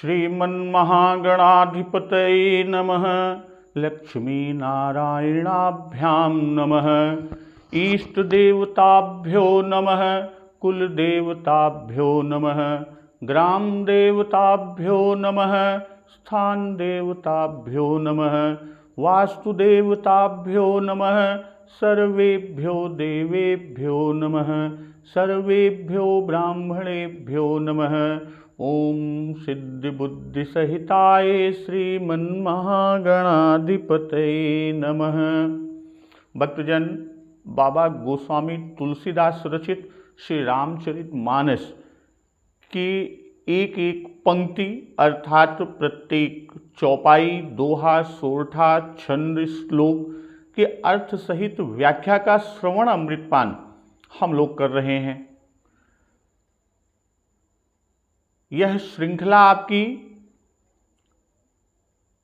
श्रीमन्महागणाधिपतये नमः। लक्ष्मीनारायणाभ्यां नमः। इष्टदेवताभ्यो नमः। कुलदेवताभ्यो नमः। ग्रामदेवताभ्यो नमः। स्थानदेवताभ्यो नमः। वास्तुदेवताभ्यो नमः। सर्वेभ्यो देवेभ्यो नमः। सर्वेभ्यो ब्राह्मणेभ्यो नमः। ओम सिद्धिबुद्धिसहिताय श्रीमन्महागणाधिपतये नमः। भक्तजन, बाबा गोस्वामी तुलसीदास रचित श्री रामचरितमानस की एक एक पंक्ति अर्थात प्रत्येक चौपाई, दोहा, सोरठा, छंद, श्लोक के अर्थ सहित व्याख्या का श्रवण अमृतपान हम लोग कर रहे हैं। यह श्रृंखला आपकी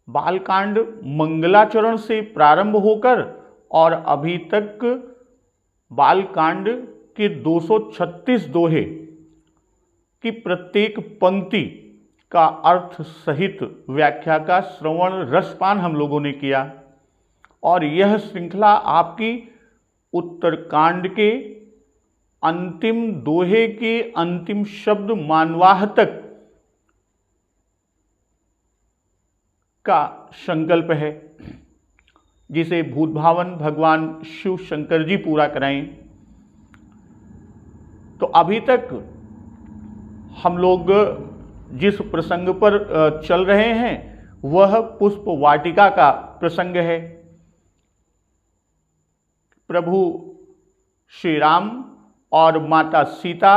बालकांड मंगलाचरण से प्रारंभ होकर और अभी तक बालकांड के 236 दोहे की प्रत्येक पंक्ति का अर्थ सहित व्याख्या का श्रवण रसपान हम लोगों ने किया। और यह श्रृंखला आपकी उत्तरकांड के अंतिम दोहे के अंतिम शब्द मानवाह तक का संकल्प है, जिसे भूतभावन भगवान शिव शंकर जी पूरा कराएं। तो अभी तक हम लोग जिस प्रसंग पर चल रहे हैं वह पुष्प वाटिका का प्रसंग है। प्रभु श्री राम और माता सीता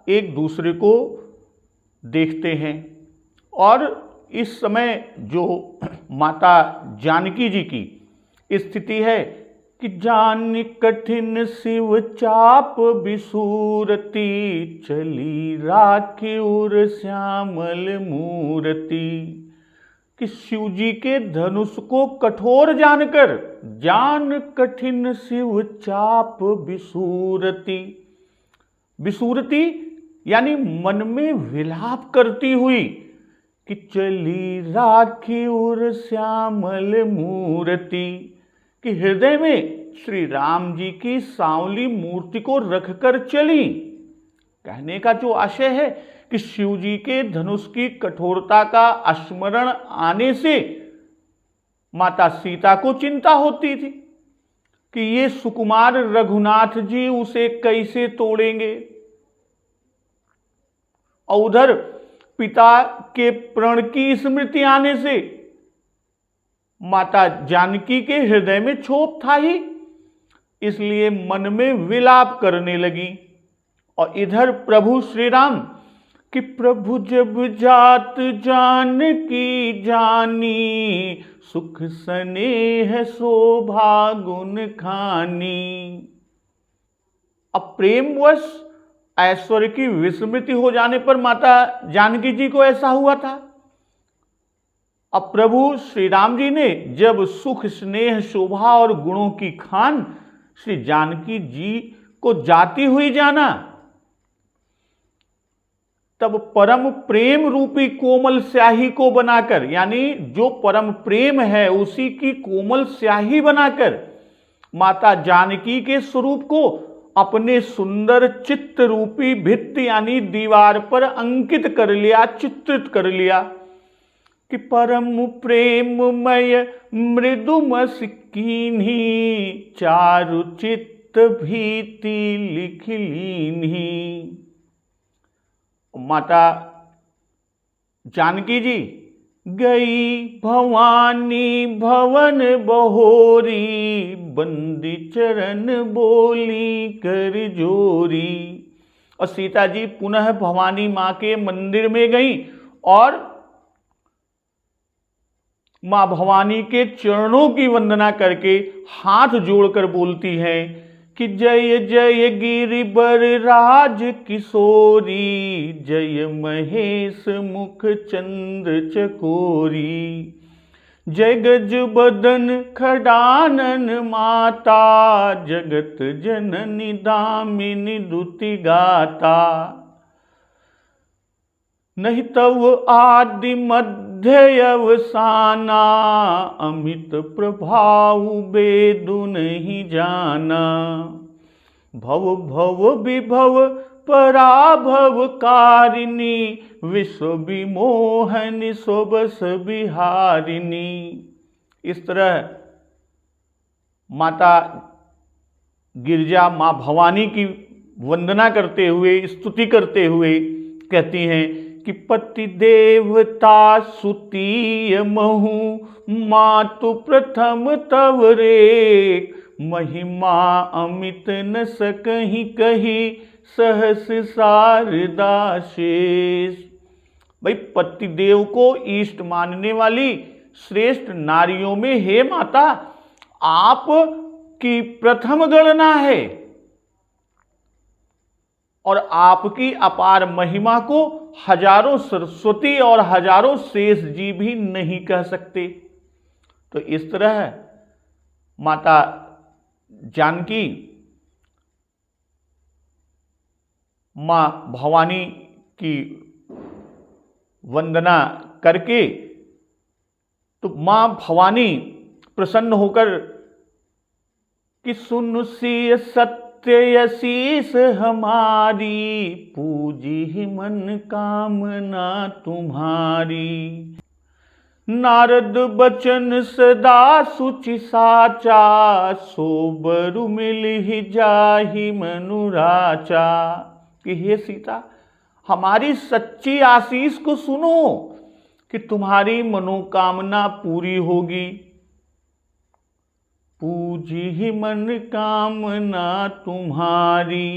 एक दूसरे को देखते हैं और इस समय जो माता जानकी जी की स्थिति है कि जान कठिन शिव चाप बिसूरती, चली राखी उर श्यामल मूर्ति। कि शिव जी के धनुष को कठोर जानकर, जान कठिन शिव चाप बिसूरती, बिसूरती यानी मन में विलाप करती हुई कि चली राखी उर श्यामल मूर्ति, कि हृदय में श्री राम जी की सांवली मूर्ति को रखकर चली। कहने का जो आशय है कि शिव जी के धनुष की कठोरता का स्मरण आने से माता सीता को चिंता होती थी कि ये सुकुमार रघुनाथ जी उसे कैसे तोड़ेंगे। और उधर पिता के प्रण की स्मृति आने से माता जानकी के हृदय में क्षोभ था ही, इसलिए मन में विलाप करने लगी। और इधर प्रभु श्री राम कि प्रभु जब जात जानकी जानी, सुख स्नेह शोभा गुण खानी। अब प्रेमवश ऐश्वर्य की विस्मृति हो जाने पर माता जानकी जी को ऐसा हुआ था। अब प्रभु श्री राम जी ने जब सुख स्नेह शोभा और गुणों की खान श्री जानकी जी को जाती हुई जाना, तब परम प्रेम रूपी कोमल स्याही को बनाकर, यानी जो परम प्रेम है उसी की कोमल स्याही बनाकर माता जानकी के स्वरूप को अपने सुंदर चित्त रूपी भित्ति यानी दीवार पर अंकित कर लिया, चित्रित कर लिया कि परम प्रेममय मृदुमस कीन्ही, चारु चित्त भीति लिख लीन्ही। माता जानकी जी गई भवानी भवन बहोरी, बंदी चरण बोली कर जोरी। और सीता जी पुनः भवानी मां के मंदिर में गई और मां भवानी के चरणों की वंदना करके हाथ जोड़कर बोलती हैं कि जय जय गिरिबर राज किशोरी, जय महेश मुख चंद्र चकोरी। जय गज बदन खडानन माता, जगत जननी दामिनी दुति गाता। नहीं तव आदि मध्य अवसाना, अमित प्रभाव बेदु नहीं जाना। भव भव विभव पराभव कारिणी, विश्व विमोहनि सोबस बिहारिणी। इस तरह माता गिरजा माँ भवानी की वंदना करते हुए, स्तुति करते हुए कहती हैं कि पति देवता सुतीय महु, मातु प्रथम तव रे, महिमा अमित न सकहि कही, सहस शारदा शेष। भाई पति देव को इष्ट मानने वाली श्रेष्ठ नारियों में हे माता आप की प्रथम गणना है, और आपकी अपार महिमा को हजारों सरस्वती और हजारों शेष जी भी नहीं कह सकते। तो इस तरह माता जानकी मां भवानी की वंदना करके तो मां भवानी प्रसन्न होकर कि सुन सी सत्य शीस हमारी, पूजी मन कामना तुम्हारी। नारद बचन सदा सुचि साचा, सोबरु मिलहि जाहि मनुराचा। कि हे सीता हमारी सच्ची आशीष को सुनो कि तुम्हारी मनोकामना पूरी होगी। पूजी ही मन कामना तुम्हारी।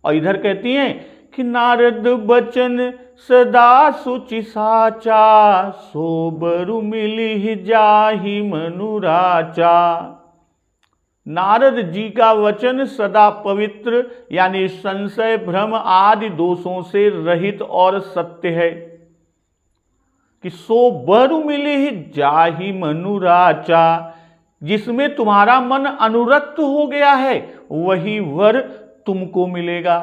और इधर कहती हैं कि नारद बचन सदा सुचि साचा, सोबरु मिलहि जाहि मनुराचा। नारद जी का वचन सदा पवित्र यानी संशय भ्रम आदि दोषों से रहित और सत्य है कि सोबरु मिलहि जाहि मनुराचा। जिसमें तुम्हारा मन अनुरक्त हो गया है वही वर तुमको मिलेगा।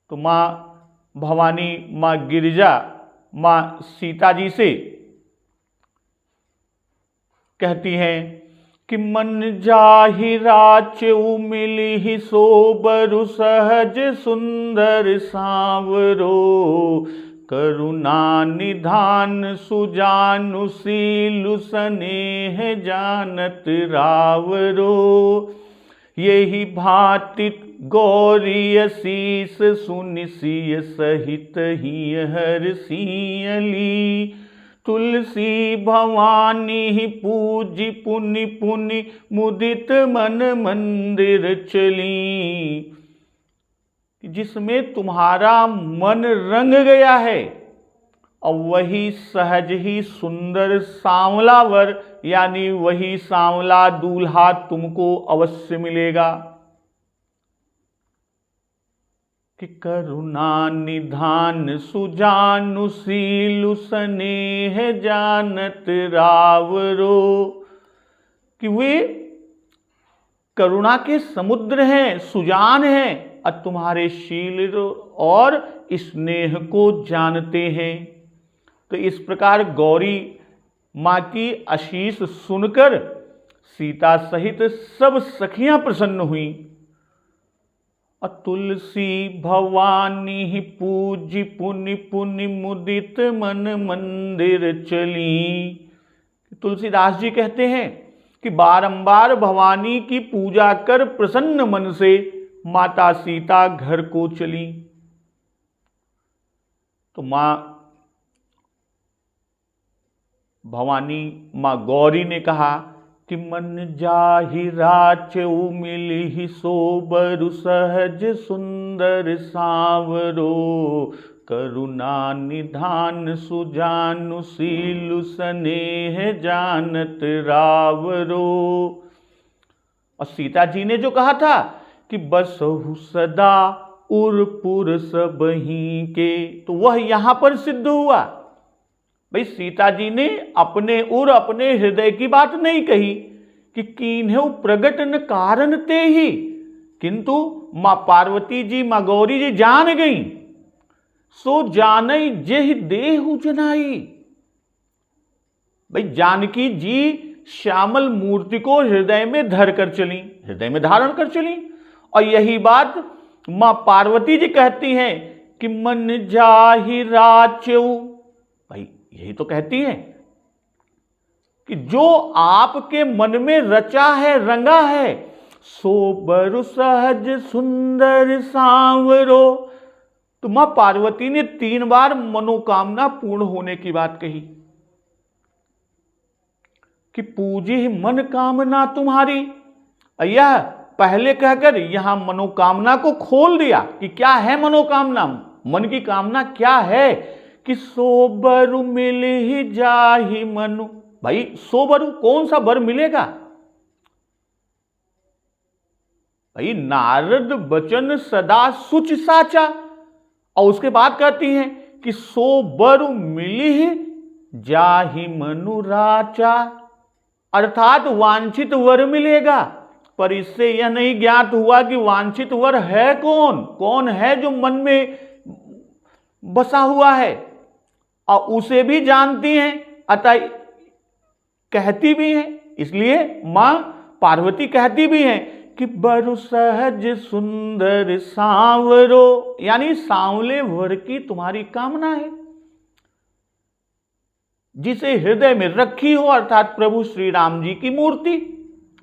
तो मां भवानी मां गिरिजा मां सीता जी से कहती हैं कि मन जाहि राचउ मिलिहि, सोबरु सहज सुंदर सांवरो। करुणा निधान सुजानु सीलु, स्नेह जानत रावरो। यही भांति गौरी शीस, सुनि सिय सहित ही हरसियली। तुलसी भवानी पूजी, पुनि पुनि मुदित मन मंदिर चली। जिसमें तुम्हारा मन रंग गया है और वही सहज ही सुंदर सांवला वर यानी वही सांवला दूल्हा तुमको अवश्य मिलेगा। कि करुणा निधान सुजानु सीलु, स्नेह जानत रावरो। कि वे करुणा के समुद्र हैं, सुजान हैं और तुम्हारे शील और स्नेह को जानते हैं। तो इस प्रकार गौरी मां की आशीष सुनकर सीता सहित सब सखियां प्रसन्न हुई। तुलसी भवानी पूजी, पुनि पुनि मुदित मन मंदिर चली। तुलसीदास जी कहते हैं कि बारंबार भवानी की पूजा कर प्रसन्न मन से माता सीता घर को चली। तो मां भवानी मां गौरी ने कहा कि मन जाहि राचउ मिलिहि, सोबरु सहज सुंदर सांवरो। करुणा निधान सुजानु सीलु, स्नेह जानत रावरो। और सीता जी ने जो कहा था कि बसहु सदा उरपुर सबहीं के, तो वह यहां पर सिद्ध हुआ। भाई सीता जी ने अपने उर अपने हृदय की बात नहीं कही कि कीन्हु प्रगट न कारण ते ही, किंतु मां पार्वती जी मां गौरी जी जान गई सो जानई जेहि देहु जनाई। भाई जानकी जी श्यामल मूर्ति को हृदय में धर कर चली, हृदय में धारण कर चली। और यही बात मां पार्वती जी कहती हैं कि मन जाहि राचेउ। भाई यही तो कहती हैं कि जो आपके मन में रचा है, रंगा है, सो बरु सहज सुंदर सांवरो। तो मां पार्वती ने 3 बार मनोकामना पूर्ण होने की बात कही कि पूजी मन कामना तुम्हारी। यह पहले कहकर यहां मनोकामना को खोल दिया कि क्या है मनोकामना, मन की कामना क्या है कि सो बरु मिल ही जाहि मनु। भाई सो बरु, कौन सा बर मिलेगा? भाई नारद बचन सदा सुच साचा। और उसके बाद कहती हैं कि सो बरु मिली जाहि मनु राचा, अर्थात वांछित वर मिलेगा। पर इससे यह नहीं ज्ञात हुआ कि वांछित वर है कौन, कौन है जो मन में बसा हुआ है, और उसे भी जानती हैं, अतः कहती भी हैं। इसलिए मां पार्वती कहती भी हैं कि बरु सहज सुंदर सांवरो, यानी सांवले वर की तुम्हारी कामना है, जिसे हृदय में रखी हो, अर्थात प्रभु श्री राम जी की मूर्ति,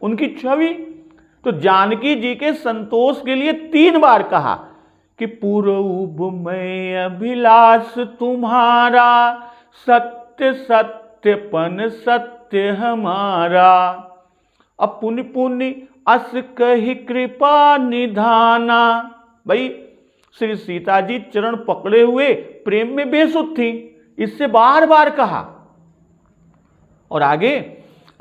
उनकी छवि। तो जानकी जी के संतोष के लिए 3 बार कहा कि पूर्व में अभिलाष तुम्हारा, सत्य सत्यपन सत्य हमारा। अब पुण्य पुण्य अस कही कृपा निधाना। भाई श्री सीता जी चरण पकड़े हुए प्रेम में बेसुध थी, इससे बार बार कहा। और आगे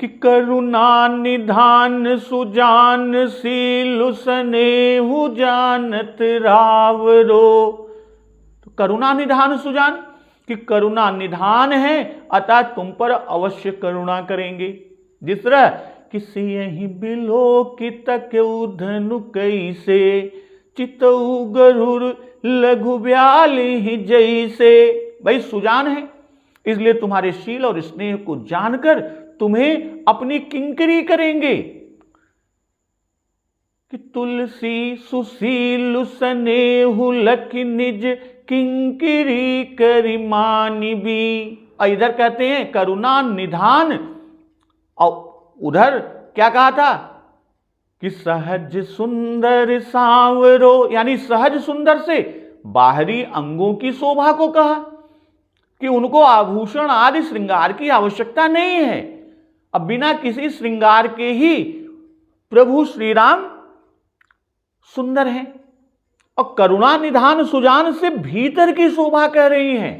कि करुणा निधान सुजान सीलु स्नेहु जानत रावरो। तो करुणा निधान सुजान, कि करुणा निधान है, अतः तुम पर अवश्य करुणा करेंगे। जिस तरह किसी यही बिलो की तकऊ धनु कैसे, चितऊ गरुर लघु ब्याली जैसे। भाई सुजान है, इसलिए तुम्हारे शील और स्नेह को जानकर तुम्हें अपनी किंकरी करेंगे कि तुलसी सुशील स्नेहु लख निज किंकरी करी मानी भी। इधर कहते हैं करुणा निधान, और उधर क्या कहा था कि सहज सुंदर सांवरो, यानी सहज सुंदर से बाहरी अंगों की शोभा को कहा कि उनको आभूषण आदि श्रृंगार की आवश्यकता नहीं है। अब बिना किसी श्रृंगार के ही प्रभु श्री राम सुंदर हैं। और करुणा निधान सुजान से भीतर की शोभा कह रही हैं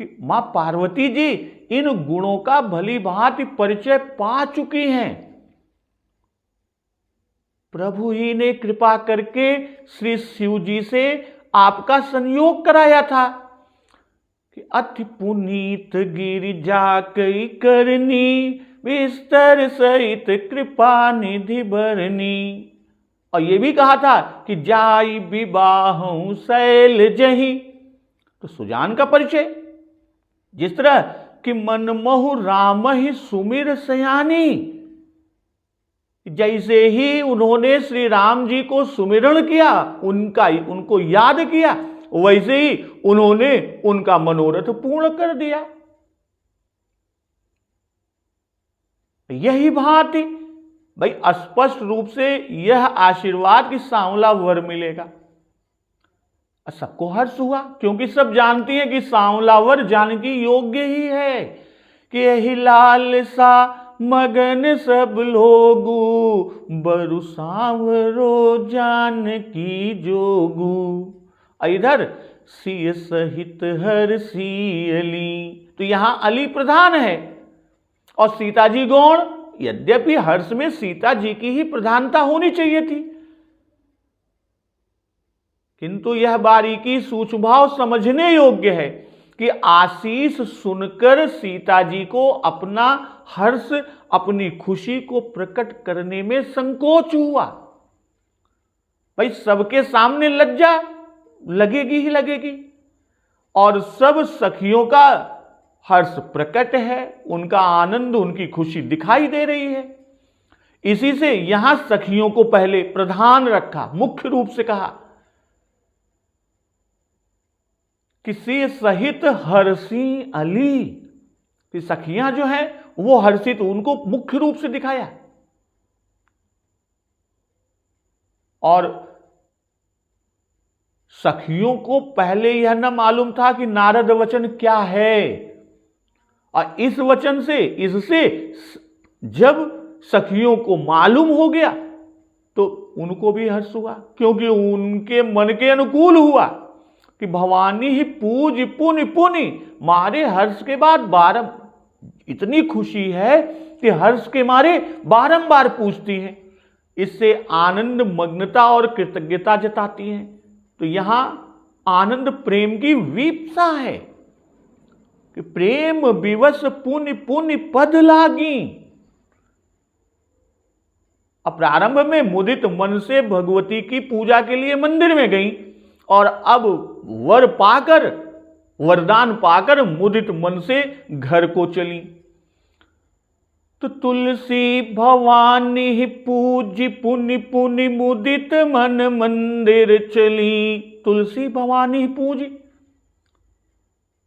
कि मां पार्वती जी इन गुणों का भली भांति परिचय पा चुकी हैं। प्रभु ही ने कृपा करके श्री शिव जी से आपका संयोग कराया था कि अति पुनीत गिरिजा कई करनी, विस्तर सहित कृपा निधि बरनी। और यह भी कहा था कि जाई विवाहु शैल जही। तो सुजान का परिचय, जिस तरह कि मन महु राम ही सुमिर सयानी, जैसे ही उन्होंने श्री राम जी को सुमिरण किया, उनको याद किया, वैसे ही उन्होंने उनका मनोरथ पूर्ण कर दिया। यही भांति भाई स्पष्ट रूप से यह आशीर्वाद की सांवला वर मिलेगा। सबको हर्ष हुआ, क्योंकि सब जानती हैं कि सांवला वर जानकी योग्य ही है कि यही लाल सा मगन सब लोगू, बरु सांवरो जानकी जोगू। इधर सिय सहित हर सियली, तो यहां अली प्रधान है और सीता जी गौण। यद्यपि हर्ष में सीता जी की ही प्रधानता होनी चाहिए थी, किंतु यह बारीकी सूक्ष्म भाव समझने योग्य है कि आशीष सुनकर सीता जी को अपना हर्ष, अपनी खुशी को प्रकट करने में संकोच हुआ। भाई सबके सामने लज्जा लगेगी ही लगेगी, और सब सखियों का हर्ष प्रकट है, उनका आनंद, उनकी खुशी दिखाई दे रही है। इसी से यहां सखियों को पहले प्रधान रखा, मुख्य रूप से कहा कि से सहित हर्षी अली, कि सखियां जो हैं वो हर्षित, उनको मुख्य रूप से दिखाया। और सखियों को पहले यह न मालूम था कि नारद वचन क्या है, और इस वचन से, इससे जब सखियों को मालूम हो गया तो उनको भी हर्ष हुआ, क्योंकि उनके मन के अनुकूल हुआ कि भवानी ही पूज पुनि पुनि, मारे हर्ष के बाद बारंबार, इतनी खुशी है कि हर्ष के मारे बारंबार पूछती हैं। इससे आनंद, मग्नता और कृतज्ञता जताती हैं। तो यहां आनंद प्रेम की वीप्सा है कि प्रेम विवश पुनि पुनि पद लागी। अब प्रारंभ में मुदित मन से भगवती की पूजा के लिए मंदिर में गई, और अब वर पाकर, वरदान पाकर मुदित मन से घर को चली। तो तुलसी भवानी पूजी पुनि पुनि मुदित मन मंदिर चली। तुलसी भवानी पूजी,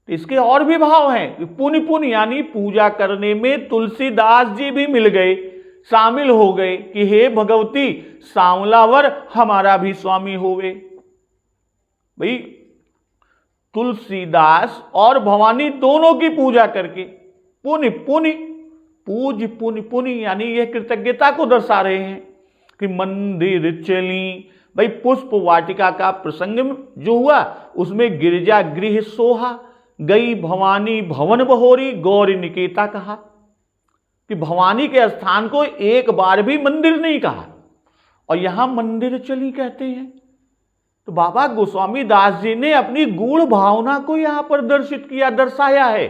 इसके और भी भाव हैं। पुनि पुनि यानी पूजा करने में तुलसीदास जी भी मिल गए, शामिल हो गए कि हे भगवती, सांवलावर हमारा भी स्वामी होवे। भाई तुलसीदास और भवानी दोनों की पूजा करके पुनि पुनि, पूज पुनि पुनि यानी यह कृतज्ञता को दर्शा रहे हैं कि मंदिर चली। भाई पुष्प वाटिका का प्रसंग जो हुआ उसमें गिरजा गृह सोहा, गई भवानी भवन बहोरी, गौरी निकेता कहा, कि भवानी के स्थान को एक बार भी मंदिर नहीं कहा, और यहां मंदिर चली कहते हैं। तो बाबा गोस्वामी दास जी ने अपनी गूढ़ भावना को यहां पर दर्शित किया, दर्शाया है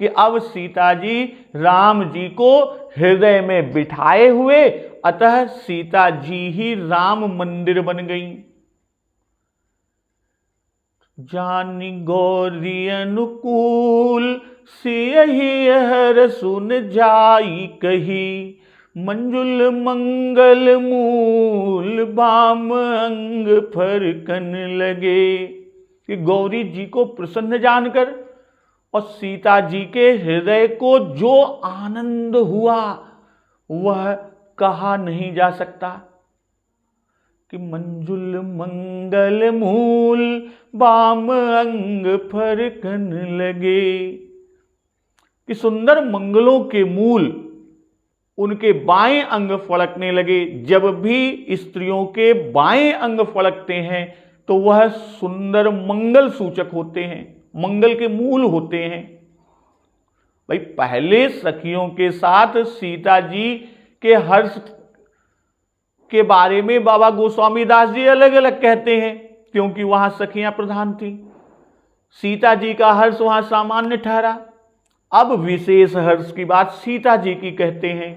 कि अब सीता जी राम जी को हृदय में बिठाए हुए, अतः सीता जी ही राम मंदिर बन गई। जानी गौरी अनुकूल सियहि हर सुन जाई कही, मंजुल मंगल मूल बाम अंग फरकन लगे। कि गौरी जी को प्रसन्न जानकर और सीता जी के हृदय को जो आनंद हुआ वह कहा नहीं जा सकता। कि मंजुल मंगल मूल बाम अंग फरकन लगे, कि सुंदर मंगलों के मूल उनके बाएं अंग फड़कने लगे। जब भी स्त्रियों के बाएं अंग फड़कते हैं तो वह सुंदर मंगल सूचक होते हैं, मंगल के मूल होते हैं। भाई पहले सखियों के साथ सीता जी के हर्ष के बारे में बाबा गोस्वामी दास जी अलग अलग कहते हैं, क्योंकि वहां सखियां प्रधान थी। सीता जी का हर्ष वहां सामान्य ठहरा। अब विशेष हर्ष की बात सीता जी की कहते हैं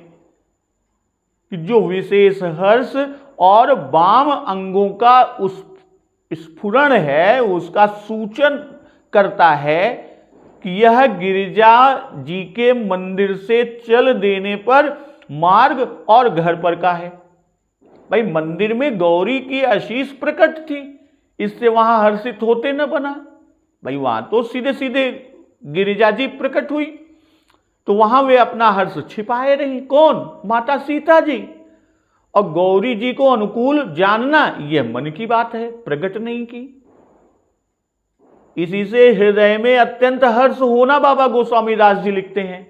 कि जो विशेष हर्ष और वाम अंगों का उस स्फुरण है, उसका सूचन करता है कि यह गिरिजा जी के मंदिर से चल देने पर मार्ग और घर पर का है। भाई मंदिर में गौरी की आशीष प्रकट थी, इससे वहां हर्षित होते न बना। भाई वहां तो सीधे सीधे गिरिजा जी प्रकट हुई, तो वहां वे अपना हर्ष छिपाए रही। कौन? माता सीता जी। और गौरी जी को अनुकूल जानना यह मन की बात है, प्रकट नहीं की। इसी से हृदय में अत्यंत हर्ष होना, बाबा गोस्वामी दास जी लिखते हैं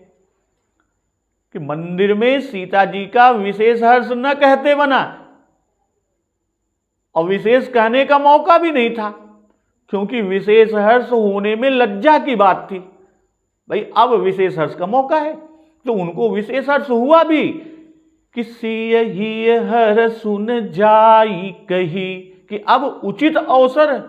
कि मंदिर में सीता जी का विशेष हर्ष न कहते बना, और विशेष कहने का मौका भी नहीं था, क्योंकि विशेष हर्ष होने में लज्जा की बात थी। भाई अब विशेष हर्ष का मौका है, तो उनको विशेष हर्ष हुआ भी कि सियहि हर सुन जाई कही, कि अब उचित अवसर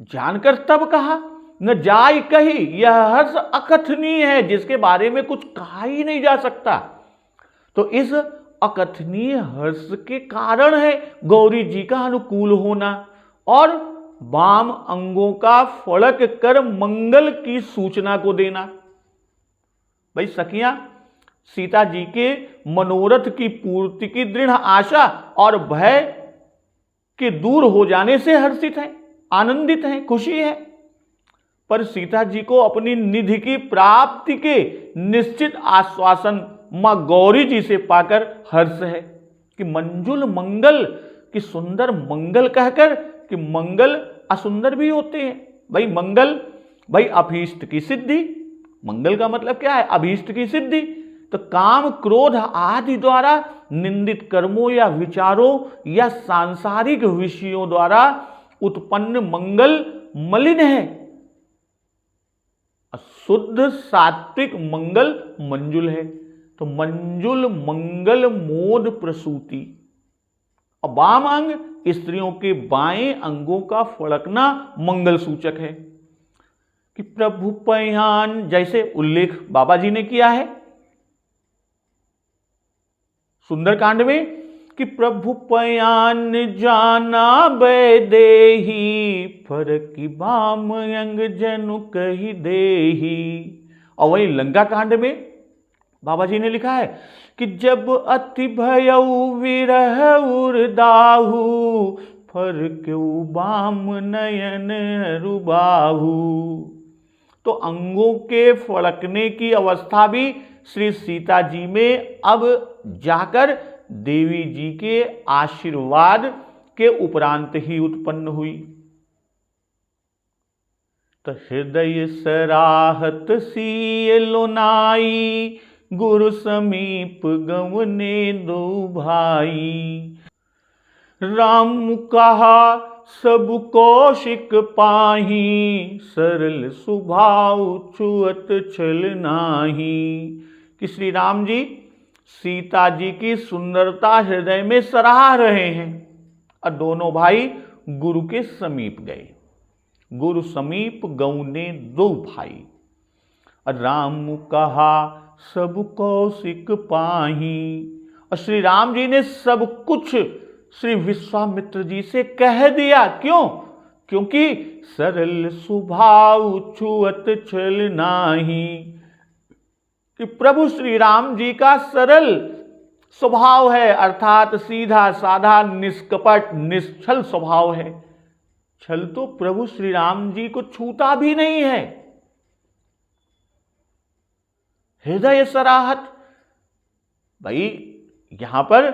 जानकर तब कहा, न जाई कही। यह हर्ष अकथनीय है, जिसके बारे में कुछ कहा ही नहीं जा सकता। तो इस अकथनीय हर्ष के कारण है गौरी जी का अनुकूल होना। और वाम अंगों का फड़क कर मंगल की सूचना को देना। भाई सखियां सीता जी के मनोरथ की पूर्ति की दृढ़ आशा और भय के दूर हो जाने से हर्षित हैं, आनंदित हैं, खुशी है। पर सीता जी को अपनी निधि की प्राप्ति के निश्चित आश्वासन मां गौरी जी से पाकर हर्ष है कि मंजुल मंगल, कि सुंदर मंगल कहकर, कि मंगल असुंदर भी होते हैं। भाई मंगल, भाई अभीष्ट की सिद्धि, मंगल का मतलब क्या है? अभीष्ट की सिद्धि। तो काम क्रोध आदि द्वारा निंदित कर्मों या विचारों या सांसारिक विषयों द्वारा उत्पन्न मंगल मलिन है। शुद्ध सात्विक मंगल मंजुल है। तो मंजुल मंगल मोद प्रसूति। और वाम अंग स्त्रियों के बाएं अंगों का फड़कना मंगल सूचक है। कि प्रभु पयान, जैसे उल्लेख बाबा जी ने किया है सुंदरकांड में, कि प्रभु पयान जाना बैदेही, फरकी बाम अंग जनु कही देही। और वही लंका कांड में बाबा जी ने लिखा है कि जब अति भयउ विरह उर्दाहु, फरक्यु बाम नयन रुबाहु। तो अंगों के फड़कने की अवस्था भी श्री सीता जी में अब जाकर देवी जी के आशीर्वाद के उपरांत ही उत्पन्न हुई। तो हृदय सराहत सी लोनाई, गुरु समीप गवने दो भाई। राम कहा सब कौशिक पाही, सरल स्वभाव छुअत छल नाही। कि श्री राम जी सीता जी की सुंदरता हृदय में सराह रहे हैं और दोनों भाई गुरु के समीप गए। गुरु समीप गौने दो भाई। और राम कहा सब कौशिक पाही। और श्री राम जी ने सब कुछ श्री विश्वामित्र जी से कह दिया। क्यों? क्योंकि सरल स्वभाव छुअत छल नाही। कि प्रभु श्री राम जी का सरल स्वभाव है, अर्थात सीधा साधा निष्कपट निश्चल स्वभाव है। छल तो प्रभु श्री राम जी को छूता भी नहीं है। हृदय सराहत, भाई यहां पर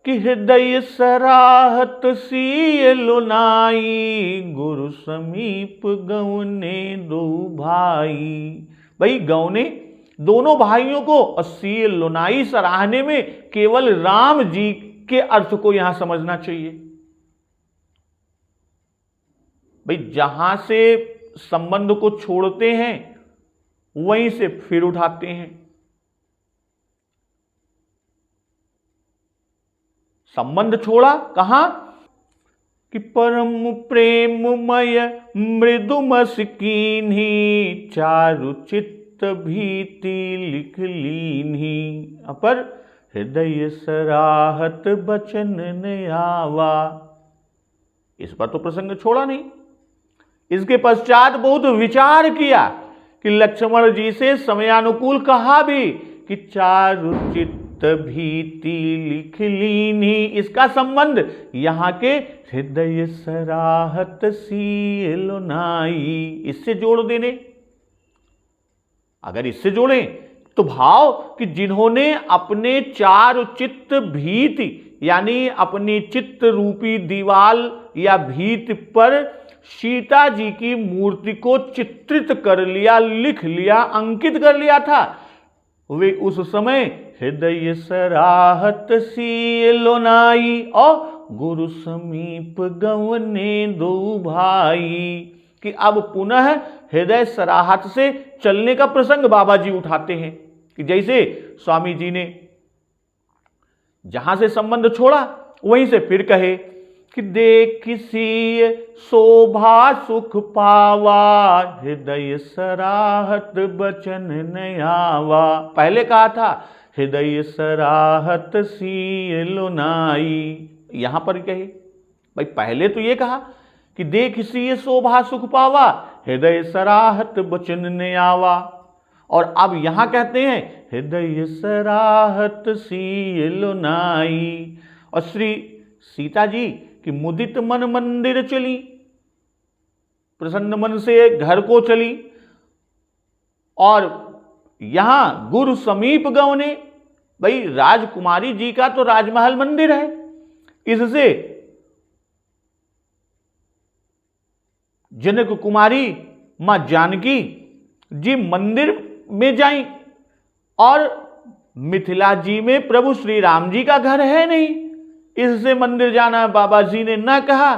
कि हृदय सराहत सी लोनाई, गुरु समीप गौने दो भाई। भाई गौने दोनों भाइयों को, और सी लोनाई सराहने में केवल राम जी के अर्थ को यहां समझना चाहिए। भाई जहां से संबंध को छोड़ते हैं वहीं से फिर उठाते हैं। संबंध छोड़ा कहां? कि परम प्रेममय मृदु मस्कीन्ही, चारु चित्त भीति लिख लीन्ही। अपर हृदय सराहत बचन न आवा। इस पर तो प्रसंग छोड़ा नहीं। इसके पश्चात बहुत विचार किया कि लक्ष्मण जी से समयानुकूल कहा भी कि चारु चित्त भीति लिख लीनी। इसका संबंध यहां के हृदय सराहत सी लोनाई, इससे जोड़ देने। अगर इससे जोड़ें तो भाव कि जिन्होंने अपने चारु चित्त भीति, यानी अपनी चित्त रूपी दीवाल या भीत पर सीता जी की मूर्ति को चित्रित कर लिया, लिख लिया, अंकित कर लिया था, वे उस समय हृदय सराहत सी लोनाई और गुरु समीप गवने दो भाई। कि अब पुनः हृदय सराहत से चलने का प्रसंग बाबा जी उठाते हैं। कि जैसे स्वामी जी ने जहां से संबंध छोड़ा वहीं से फिर कहे कि देख किसी शोभा सुख पावा, हृदय सराहत बचन न आवा। पहले कहा था हृदय सराहत सी लोनाई, यहां पर कहे। भाई पहले तो ये कहा कि देख सी शोभा सुख पावा, हृदय सराहत बचन ने आवा। और अब यहां कहते हैं हृदय सराहत सी लुनाई। और श्री सीता जी की मुदित मन मंदिर चली, प्रसन्न मन से घर को चली। और यहां गुरु समीप गवने, भाई राजकुमारी जी का तो राजमहल मंदिर है, इससे जनक कुमारी मां जानकी जी मंदिर में जाई। और मिथिला जी में प्रभु श्री राम जी का घर है नहीं, इससे मंदिर जाना बाबा जी ने ना कहा।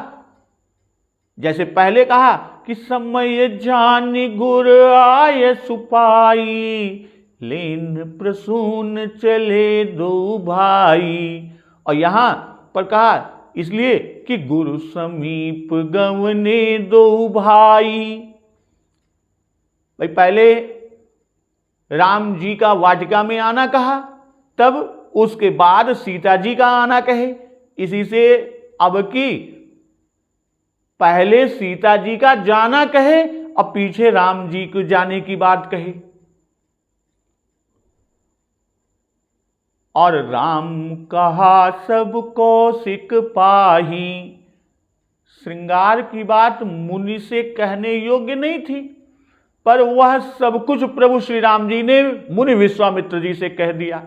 जैसे पहले कहा कि समय जान गुर आय सुपाई, लेन प्रसून चले दो भाई। और यहां पर कहा इसलिए कि गुरु समीप गवने दो भाई। भाई पहले राम जी का वाटिका में आना कहा, तब उसके बाद सीता जी का आना कहे। इसी से अब की पहले सीता जी का जाना कहे और पीछे राम जी को जाने की बात कहे। और राम कहा सब कौशिक पाही, श्रृंगार की बात मुनि से कहने योग्य नहीं थी, पर वह सब कुछ प्रभु श्री राम जी ने मुनि विश्वामित्र जी से कह दिया।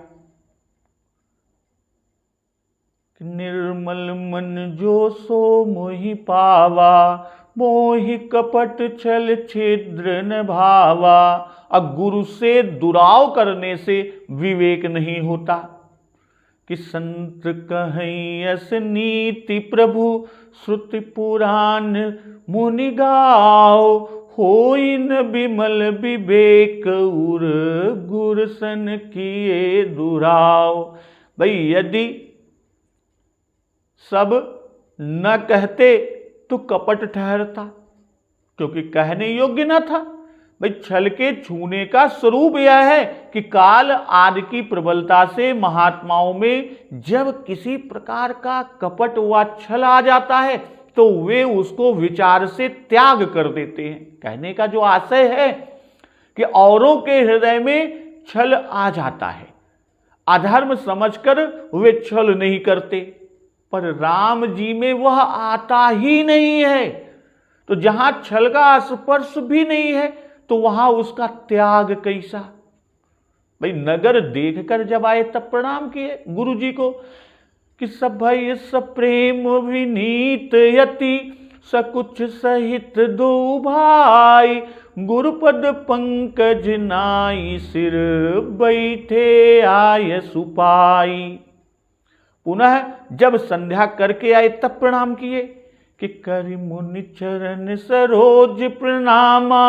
निर्मल मन जो सो मोहि पावा, मोहि कपट छल छिद्र न भावा। अब गुरु से दुराव करने से विवेक नहीं होता। कि संत कहीं अस नीति प्रभु, श्रुति पुराण मुनि गाओ। होई न बिमल विवेक उर, गुर सन किए दुराव। भाई यदि सब न कहते तो कपट ठहरता, क्योंकि कहने योग्य न था। भाई छल के छूने का स्वरूप यह है कि काल आदि की प्रबलता से महात्माओं में जब किसी प्रकार का कपट व छल आ जाता है तो वे उसको विचार से त्याग कर देते हैं। कहने का जो आशय है कि औरों के हृदय में छल आ जाता है, अधर्म समझकर वे छल नहीं करते, पर राम जी में वह आता ही नहीं है। तो जहां छल का स्पर्श भी नहीं है तो वहां उसका त्याग कैसा। भाई नगर देखकर जब आए तब प्रणाम किए गुरु जी को कि सब भाई सब प्रेम विनीत यति, सकुच सहित दो भाई। गुरुपद पंकज नाई, सिर बैठे आय सुपाई। पुनः जब संध्या करके आए तब प्रणाम किए कि करि मुनि चरण सरोज प्रणामा,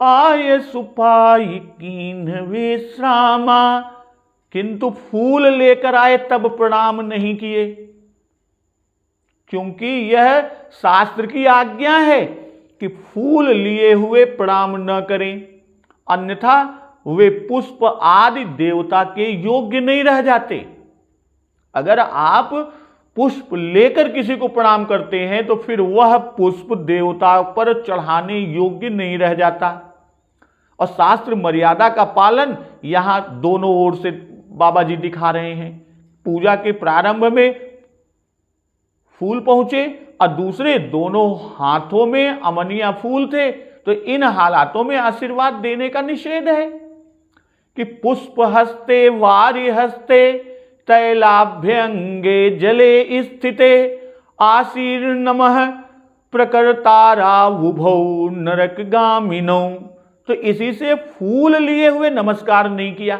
आय सुपाई कीन विश्रामा। किंतु फूल लेकर आए तब प्रणाम नहीं किए, क्योंकि यह शास्त्र की आज्ञा है कि फूल लिए हुए प्रणाम न करें, अन्यथा वे पुष्प आदि देवता के योग्य नहीं रह जाते। अगर आप पुष्प लेकर किसी को प्रणाम करते हैं तो फिर वह पुष्प देवता पर चढ़ाने योग्य नहीं रह जाता। और शास्त्र मर्यादा का पालन यहां दोनों ओर से बाबा जी दिखा रहे हैं। पूजा के प्रारंभ में फूल पहुंचे और दूसरे दोनों हाथों में अमनिया फूल थे, तो इन हालातों में आशीर्वाद देने का निषेध है कि पुष्प हस्ते वारि हस्ते, तैलाभ्यंगे जले स्थिते, आशीर नमः प्रकर्तारा उभौ नरक गामिनौ। तो इसी से फूल लिए हुए नमस्कार नहीं किया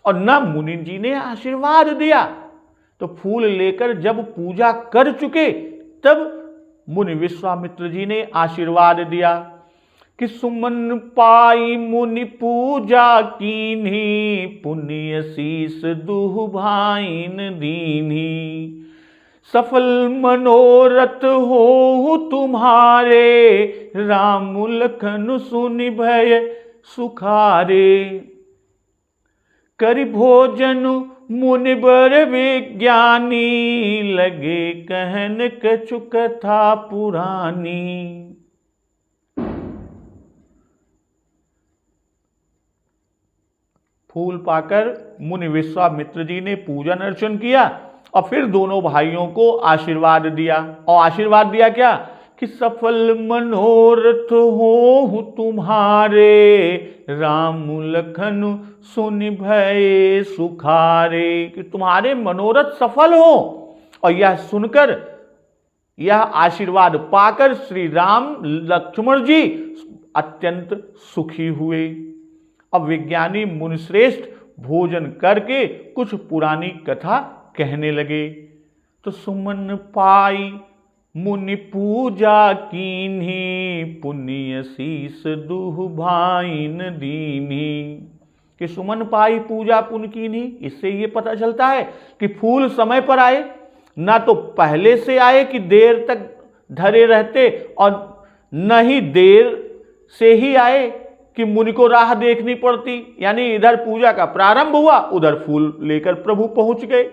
और न मुनि जी ने आशीर्वाद दिया। तो फूल लेकर जब पूजा कर चुके तब मुनि विश्वामित्र जी ने आशीर्वाद दिया कि सुमन पाई मुनि पूजा कीन्ही, पुण्य शीस दुह भाइन दीन्ही। सफल मनोरथ हो तुम्हारे, राम लखन सुनि भय सुखारे। करि भोजन मुनिबर विज्ञानी, लगे कहन कछु कथा पुरानी। फूल पाकर मुनि विश्वामित्र जी ने पूजन अर्चन किया और फिर दोनों भाइयों को आशीर्वाद दिया। और आशीर्वाद दिया क्या कि सफल मनोरथ हो तुम्हारे, राम लखन सुनि भय सुखारे। कि तुम्हारे मनोरथ सफल हो। और यह सुनकर, यह आशीर्वाद पाकर श्री राम लक्ष्मण जी अत्यंत सुखी हुए। अब विज्ञानी मुनिश्रेष्ठ भोजन करके कुछ पुरानी कथा कहने लगे। तो सुमन पाई मुनि पूजा कीन्ही, पुण्य शीस दुह भाइन दीन्ही। कि सुमन पाई पूजा पुण्य कीन्ही, इससे ये पता चलता है कि फूल समय पर आए, ना तो पहले से आए कि देर तक धरे रहते, और न ही देर से ही आए कि मुनि को राह देखनी पड़ती। यानी इधर पूजा का प्रारंभ हुआ, उधर फूल लेकर प्रभु पहुंच गए।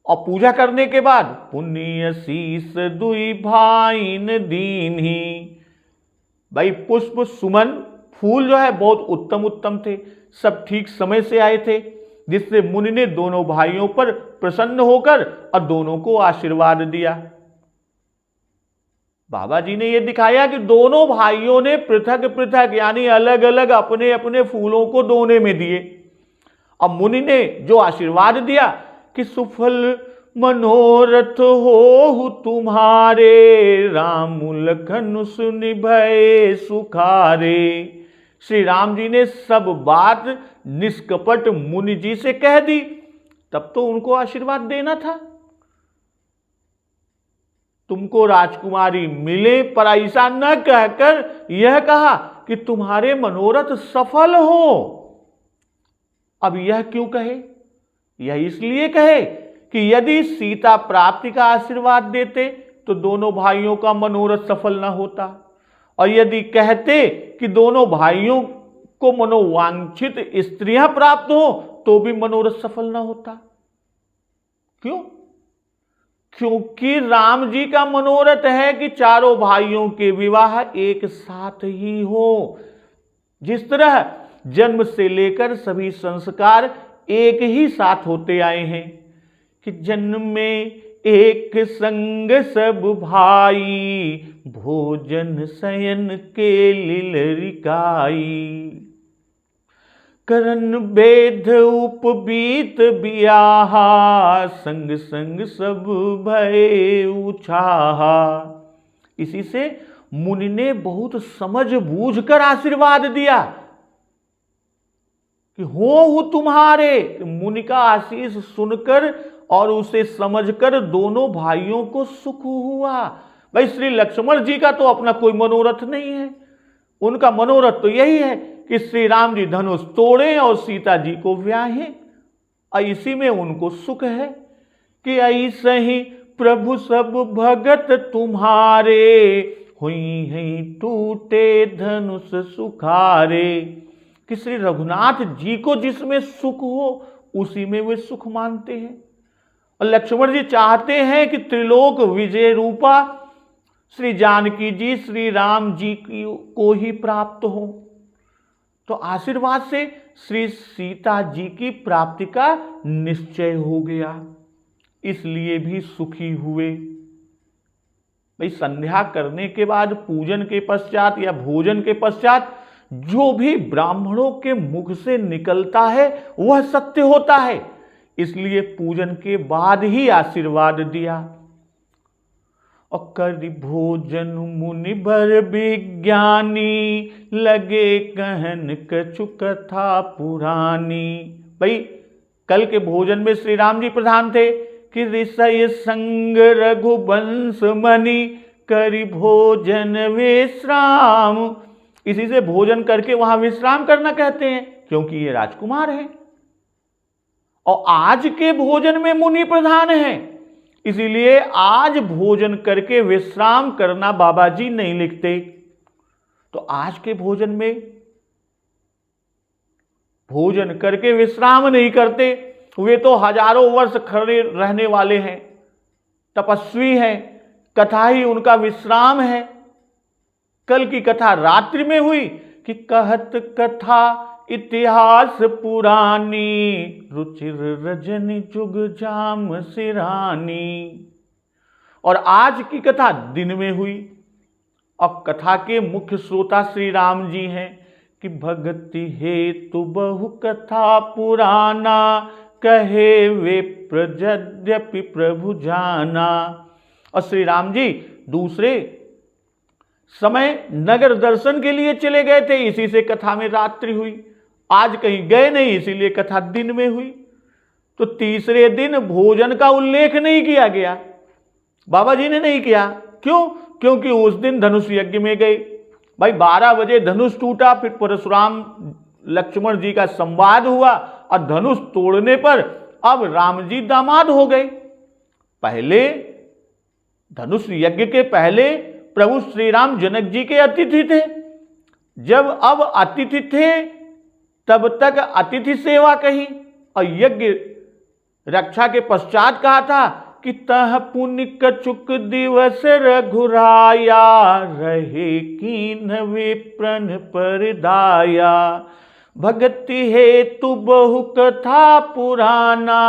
और पूजा करने के बाद पुण्य शीस दुई भाइन दीन्ही। भाई पुष्प सुमन फूल जो है बहुत उत्तम उत्तम थे, सब ठीक समय से आए थे, जिससे मुनि ने दोनों भाइयों पर प्रसन्न होकर और दोनों को आशीर्वाद दिया। बाबा जी ने यह दिखाया कि दोनों भाइयों ने पृथक पृथक यानी अलग अलग अपने अपने फूलों को दोने में दिए। अब मुनि ने जो आशीर्वाद दिया कि सुफल मनोरथ हो तुम्हारे, राम लखन सुनि भय सुखारे। श्री राम जी ने सब बात निष्कपट मुनि जी से कह दी, तब तो उनको आशीर्वाद देना था। तुमको राजकुमारी मिले, पर ऐसा न कहकर यह कहा कि तुम्हारे मनोरथ सफल हो। अब यह क्यों कहे? यह इसलिए कहे कि यदि सीता प्राप्ति का आशीर्वाद देते तो दोनों भाइयों का मनोरथ सफल न होता, और यदि कहते कि दोनों भाइयों को मनोवांछित स्त्रियां प्राप्त हो तो भी मनोरथ सफल न होता। क्यों? क्योंकि राम जी का मनोरथ है कि चारों भाइयों के विवाह एक साथ ही हो। जिस तरह जन्म से लेकर सभी संस्कार एक ही साथ होते आए हैं कि जन्म में एक संग सब भाई, भोजन शयन के लिलरिकाई। करन बेद उपबीत बियाहा, संग संग सब भय उछाहा। इसी से मुनि ने बहुत समझ बूझ कर आशीर्वाद दिया कि हो तुम्हारे। मुनि का आशीष सुनकर और उसे समझकर दोनों भाइयों को सुख हुआ। भाई श्री लक्ष्मण जी का तो अपना कोई मनोरथ नहीं है, उनका मनोरथ तो यही है कि श्री राम जी धनुष तोड़े और सीता जी को ब्याहें, और इसी में उनको सुख है कि ऐसे ही प्रभु सब भगत तुम्हारे, हुई हैं टूटे धनुष सुखारे। कि श्री रघुनाथ जी को जिसमें सुख हो उसी में वे सुख मानते हैं, और लक्ष्मण जी चाहते हैं कि त्रिलोक विजय रूपा श्री जानकी जी श्री राम जी को ही प्राप्त हो। तो आशीर्वाद से श्री सीता जी की प्राप्ति का निश्चय हो गया, इसलिए भी सुखी हुए। भाई संध्या करने के बाद, पूजन के पश्चात या भोजन के पश्चात जो भी ब्राह्मणों के मुख से निकलता है वह सत्य होता है, इसलिए पूजन के बाद ही आशीर्वाद दिया। और कर भोजन मुनि बर विज्ञानी, लगे कहन कछु कथा पुरानी। भाई कल के भोजन में श्री राम जी प्रधान थे कि ऋषय संग रघुवंश मणि, करि भोजन विश्राम। इसी से भोजन करके वहां विश्राम करना कहते हैं, क्योंकि ये राजकुमार हैं। और आज के भोजन में मुनि प्रधान हैं, इसीलिए आज भोजन करके विश्राम करना बाबा जी नहीं लिखते। तो आज के भोजन में भोजन करके विश्राम नहीं करते, वे तो हजारों वर्ष खड़े रहने वाले हैं, तपस्वी हैं, कथा ही उनका विश्राम है। कल की कथा रात्रि में हुई कि कहत कथा इतिहास पुरानी, रुचिर रजनी जुग जाम सिरानी। और आज की कथा दिन में हुई। अब कथा के मुख्य श्रोता श्री राम जी हैं कि भगति हेतु बहु कथा पुराना, कहे वे प्रजद्यपि प्रभु जाना। और श्री राम जी दूसरे समय नगर दर्शन के लिए चले गए थे, इसी से कथा में रात्रि हुई। आज कहीं गए नहीं, इसीलिए कथा दिन में हुई। तो तीसरे दिन भोजन का उल्लेख नहीं किया गया, बाबा जी ने नहीं किया। क्यों? क्योंकि उस दिन धनुष यज्ञ में गए। भाई 12 बजे धनुष टूटा, फिर परशुराम लक्ष्मण जी का संवाद हुआ और धनुष तोड़ने पर अब राम जी दामाद हो गए। पहले धनुष यज्ञ के पहले प्रभु श्री राम जनक जी के अतिथि थे। जब अब अतिथि थे तब तक अतिथि सेवा कही, और यज्ञ रक्षा के पश्चात कहा था कि तह पुण्य कछुक दिवस रघुराया, रहे कीन विप्रन परदाया। भगति हेतु बहु कथा पुराना,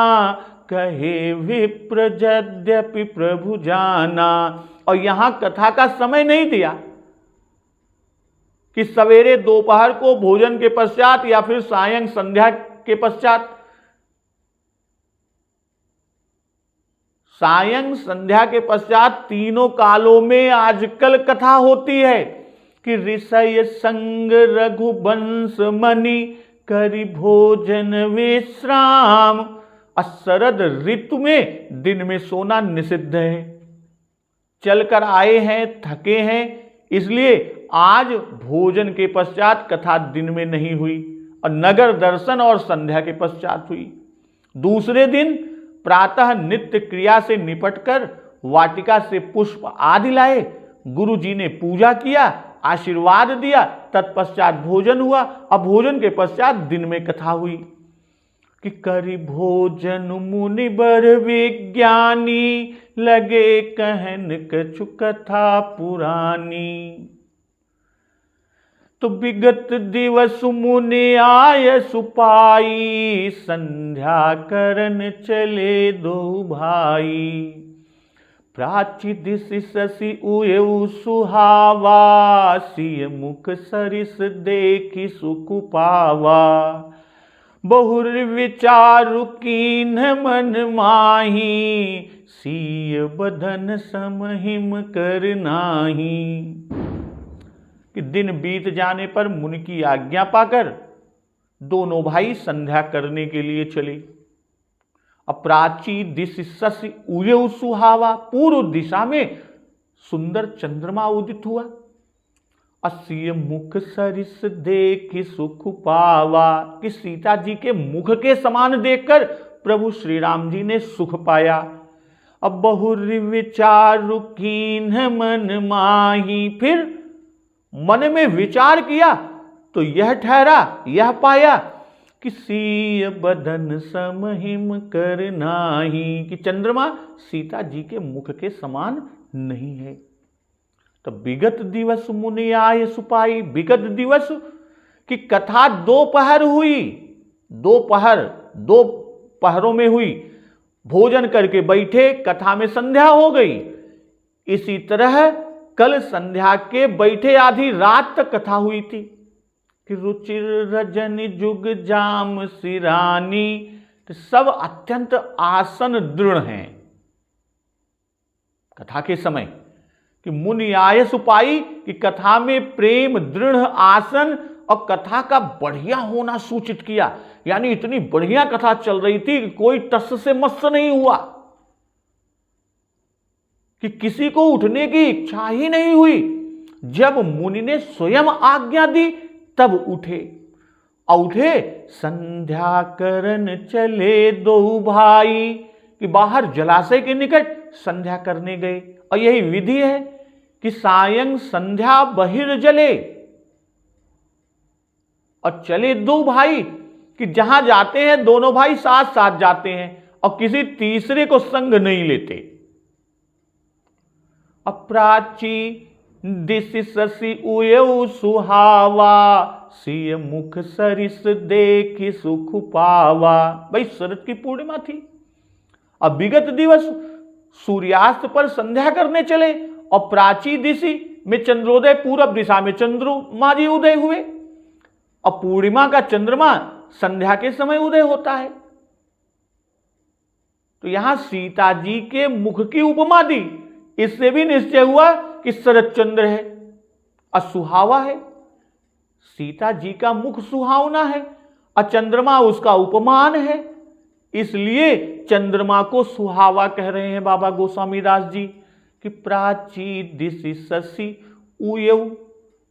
कहे विप्र यद्यपि प्रभु जाना। और यहां कथा का समय नहीं दिया कि सवेरे दोपहर को भोजन के पश्चात या फिर सायं संध्या के पश्चात। सायं संध्या के पश्चात तीनों कालों में आजकल कथा होती है कि ऋषय संग रघुवंश मणि, करि भोजन विश्राम। शरद ऋतु में दिन में सोना निषिद्ध है। चलकर आए हैं, थके हैं, इसलिए आज भोजन के पश्चात कथा दिन में नहीं हुई और नगर दर्शन और संध्या के पश्चात हुई। दूसरे दिन प्रातः नित्य क्रिया से निपटकर वाटिका से पुष्प आदि लाए, गुरु जी ने पूजा किया, आशीर्वाद दिया, तत्पश्चात भोजन हुआ। अब भोजन के पश्चात दिन में कथा हुई कि करि भोजन मुनि बर विज्ञानी, लगे कहन कछु कथा पुरानी। तो विगत दिवस मुनि आय सुपाई, संध्या करन चले दो भाई। प्राची दिश शशि उयऊ सुहावा, सिय मुख सरिस देखी सुख पावा। बहुर विचारु कीन मन माही, सिय बदन समहिम कर नाही। कि दिन बीत जाने पर मुनि की आज्ञा पाकर दोनों भाई संध्या करने के लिए चले। प्राची दिश शशि उयऊ सुहावा, पूर्व दिशा में सुंदर चंद्रमा उदित हुआ। सिय मुख सरिस देखि सुख पावा, कि सीता जी के मुख के समान देखकर प्रभु श्री राम जी ने सुख पाया। अब बहुर विचारु कीन मन माही, फिर मन में विचार किया तो यह ठहरा, यह पाया कि सिय बदन समहिम कर नाही, कि चंद्रमा सीता जी के मुख के समान नहीं है। तो विगत दिवस मुनि आय सुपाई, विगत दिवस की कथा दोपहर हुई, दो पहरों में हुई। भोजन करके बैठे, कथा में संध्या हो गई। इसी तरह कल संध्या के बैठे आधी रात तक कथा हुई थी कि रुचिर रजनी जुग जाम सिरानी। तो सब अत्यंत आसन दृढ़ हैं कथा के समय कि मुनि आय सुपाई, कि कथा में प्रेम, दृढ़ आसन और कथा का बढ़िया होना सूचित किया। यानी इतनी बढ़िया कथा चल रही थी कि कोई टस से मस नहीं हुआ, कि किसी को उठने की इच्छा ही नहीं हुई। जब मुनि ने स्वयं आज्ञा दी तब उठे, और उठे संध्या करन चले दो भाई, कि बाहर जलाशय के निकट संध्या करने गए। और यही विधि है कि सायं संध्या बहिर जले, और चले दो भाई, कि जहां जाते हैं दोनों भाई साथ साथ जाते हैं और किसी तीसरे को संग नहीं लेते। अप्राची दिशि शशि उयऊ सुहावा, सिय मुख सरिस देख सुख पावा। भाई शरद की पूर्णिमा थी। अब विगत दिवस सूर्यास्त पर संध्या करने चले और प्राची दिशि में चंद्रोदय, पूरब दिशा में चंद्रमा जी उदय हुए और पूर्णिमा का चंद्रमा संध्या के समय उदय होता है। तो यहां सीता जी के मुख की उपमा दी, इससे भी निश्चय हुआ कि शरद चंद्र है और सुहावा है। सीता जी का मुख सुहावना है और चंद्रमा उसका उपमान है, इसलिए चंद्रमा को सुहावा कह रहे हैं बाबा गोस्वामी दास जी कि प्राची दिशि शशि उयऊ,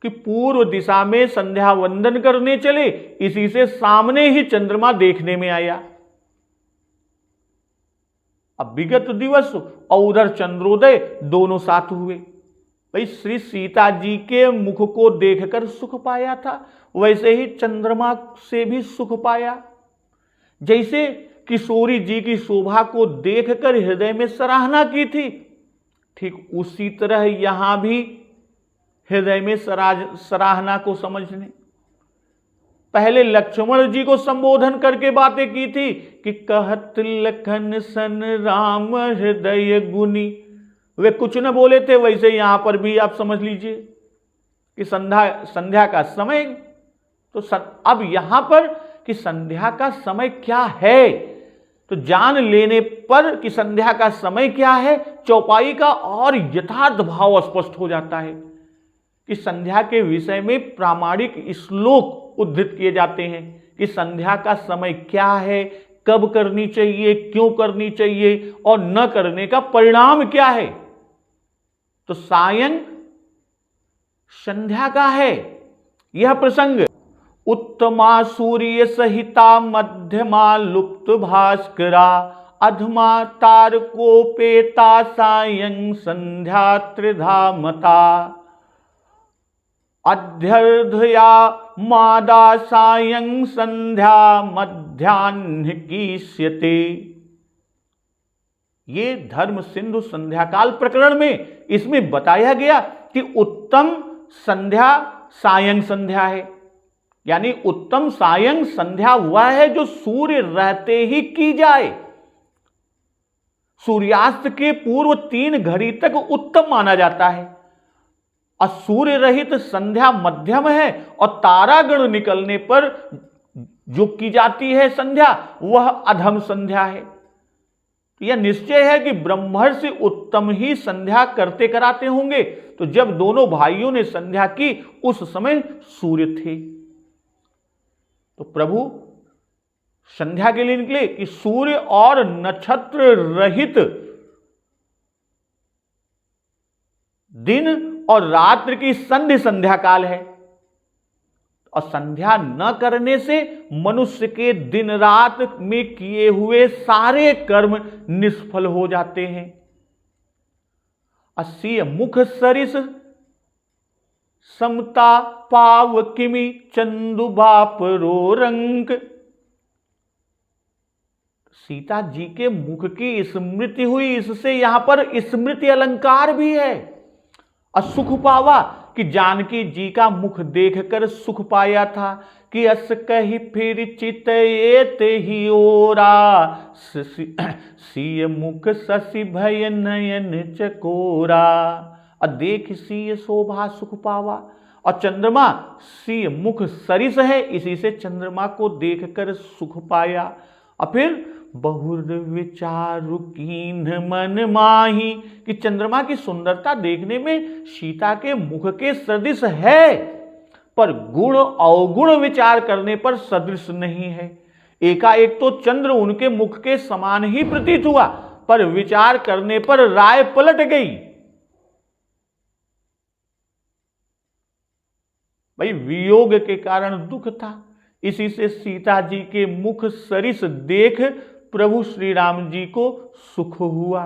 कि पूर्व दिशा में संध्या वंदन करने चले, इसी से सामने ही चंद्रमा देखने में आया। अब विगत दिवस और उधर चंद्रोदय दोनों साथ हुए। भाई श्री सीता जी के मुख को देखकर सुख पाया था, वैसे ही चंद्रमा से भी सुख पाया। जैसे किशोरी जी की शोभा को देखकर हृदय में सराहना की थी, ठीक उसी तरह यहां भी हृदय में सराहना को समझने। पहले लक्ष्मण जी को संबोधन करके बातें की थी कि कहत लखन सन राम हृदय गुनी, वे कुछ न बोले थे, वैसे यहां पर भी आप समझ लीजिए कि संध्या का समय। तो अब यहां पर कि संध्या का समय क्या है, तो जान लेने पर कि संध्या का समय क्या है, चौपाई का और यथार्थ भाव स्पष्ट हो जाता है कि संध्या के विषय में प्रामाणिक श्लोक उद्धृत किए जाते हैं कि संध्या का समय क्या है, कब करनी चाहिए, क्यों करनी चाहिए और न करने का परिणाम क्या है। तो सायं संध्या का है यह प्रसंग। उत्तमा सूर्य सहिता मध्यमा लुप्त भास्करा, अधमा तारकोपेता सायं संध्या त्रिधा मता, अध्यर्धया मादा सायं संध्या मध्याह्न गीष्यते। ये धर्म सिंधु संध्याकाल प्रकरण में इसमें बताया गया कि उत्तम संध्या सायं संध्या है, यानी उत्तम सायं संध्या वह है जो सूर्य रहते ही की जाए। सूर्यास्त के पूर्व 3 घड़ी तक उत्तम माना जाता है और सूर्य रहित संध्या मध्यम है और तारागण निकलने पर जो की जाती है संध्या वह अधम संध्या है। यह निश्चय है कि ब्रह्मर्षि उत्तम ही संध्या करते कराते होंगे। तो जब दोनों भाइयों ने संध्या की उस समय सूर्य थे, तो प्रभु संध्या के लिए निकले कि सूर्य और नक्षत्र रहित दिन और रात्रि की संधि संध्या काल है और संध्या न करने से मनुष्य के दिन रात में किए हुए सारे कर्म निष्फल हो जाते हैं। अस्सीय मुख सरिस समता पाव किमि चंदु बाप रो रंग। सीता जी के मुख की स्मृति हुई, इससे यहां पर स्मृति अलंकार भी है। और सुख पावा कि जानकी जी का मुख देखकर सुख पाया था कि अस कही फिर चितएते ही ओरा, सिय मुख शशि भय नयन चकोरा। और देख सिय शोभा सुख पावा, और चंद्रमा सिय मुख सरिस है, इसी से चंद्रमा को देखकर सुख पाया। और फिर बहुर विचारु कीन्ह मन माही कि चंद्रमा की सुंदरता देखने में सीता के मुख के सदृश है, पर गुण अवगुण विचार करने पर सदृश नहीं है। एकाएक तो चंद्र उनके मुख के समान ही प्रतीत हुआ, पर विचार करने पर राय पलट गई। भाई वियोग के कारण दुख था, इसी से सीता जी के मुख सरिस देख प्रभु श्री राम जी को सुख हुआ।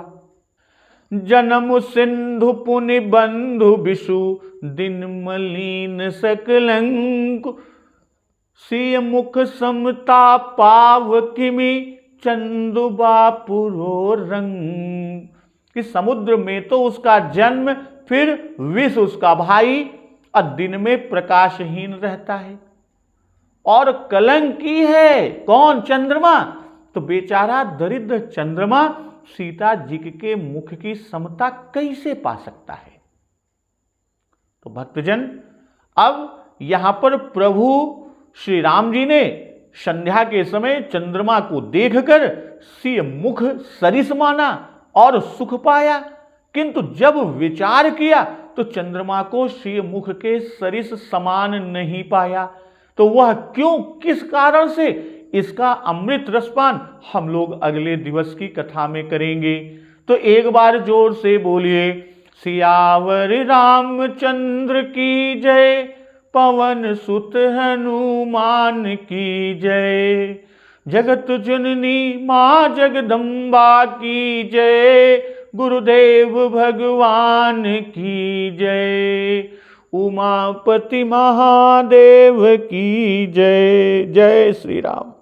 जन्म सिंधु पुनि बंधु विषु दिन मलिन सकलंक, सिय मुख समता पाव किमि चंदु बापुरो रंग। कि समुद्र में तो उसका जन्म, फिर विष उसका भाई, और दिन में प्रकाशहीन रहता है। और कलंकी है कौन? चंद्रमा। तो बेचारा दरिद्र चंद्रमा सीता जी के मुख की समता कैसे पा सकता है? तो भक्तजन, अब यहां पर प्रभु श्री राम जी ने संध्या के समय चंद्रमा को देखकर सिय मुख सरिस माना और सुख पाया, किंतु जब विचार किया तो चंद्रमा को सिय मुख के सरिस समान नहीं पाया। तो वह क्यों, किस कारण से? इसका अमृत रसपान हम लोग अगले दिवस की कथा में करेंगे। तो एक बार जोर से बोलिए, सियावर रामचंद्र की जय, पवन सुत हनुमान की जय, जगत जननी मां जगदम्बा की जय, गुरुदेव भगवान की जय, उमापति महादेव की जय। जय श्री राम।